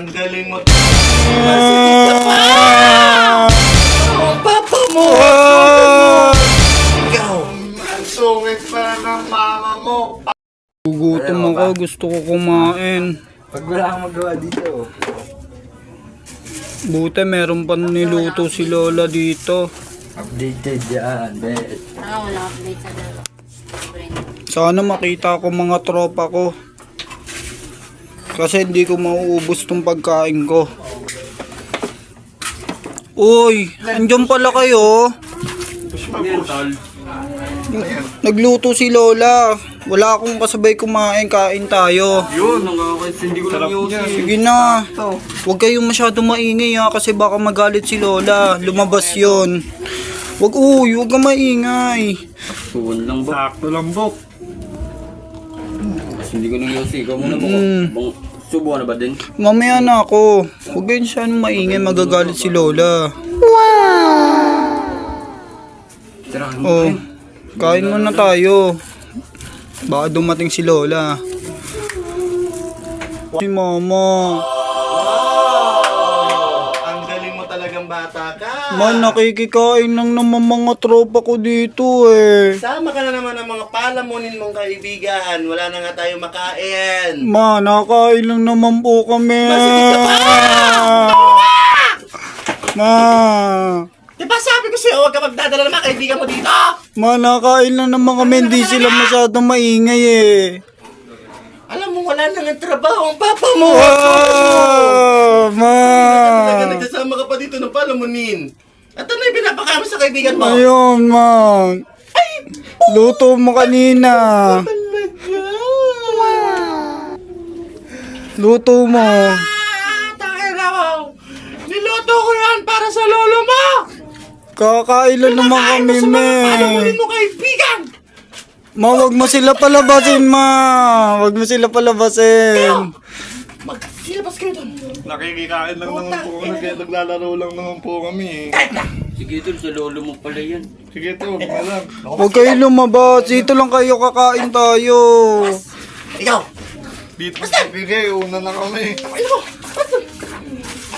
Ang galing mo. Masisig ka pa! Oh, papa mo! Ikaw! Ang sungit pa ng mama mo! Gugutom ako, gusto ko kumain. Pag wala kang magawa dito. Buti meron pa niluto si Lola dito. Updated yan, bet. Wala update sa dalawa. Sana makita ko mga tropa ko. Kasi hindi ko mauubos tong pagkain ko. Uy, andyan pala kayo. Nagluto si Lola. Wala akong kasabay kumain, kain tayo. Yun, hindi ko lang yun. Sige na. Huwag kayong masyado maingay ha, kasi baka magalit si Lola. Lumabas yon. Huwag ka maingay. Suwan lang ba? Sakto lang, Bok. Kasi hindi ko nang yun. Ikaw muna ba? Subuhan na ba din? Mamaya na ako. Huwag kayong masyado maingay, magagalit si Lola. Tara, Oh, kain muna tayo. Baka dumating si Lola. Si Mama. Ang galing mo talagang bata ka. Man, nakikikain lang naman mga tropa ko dito eh. Sama ka na naman ng mga palamunin mong kaibigan. Wala na nga tayo makain. Ma, nakain lang naman po kami. Masisig ka pa! Ma, Diba sabi ko sa'yo, huwag ka magdadala ng mga kaibigan mo dito? nakain lang naman kami. Hindi sila masyadong maingay eh. Alam mo, wala nang trabaho ang papa mo. Ma. Talaga nagsasama ka pa dito ng palamunin. At ano yung pinapakain mo sa kaibigan mo? Ayun, ma. Luto mo kanina. Talaga? Luto mo. Takay na mo. Niluto ko yan para sa lolo mo. Kakain lang naman Pinakain mo kami, sa mga me. palamunin mo kaibigan. Ma, wag mo sila palabasin, ma. Wag mo sila palabasin. Magsilabas kayo doon. Nakikikain lang naman po kami, kaya naglalaro lang naman po kami eh. Sige tol, sa lolo mo pala yan. Sige to, wag na lang. Huwag kayo lumabas. Dito lang kayo, kakain tayo. Ikaw. Dito bigay, una na kami. Ano mo?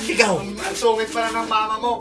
Ikaw. Ang sungit pa ng mama mo.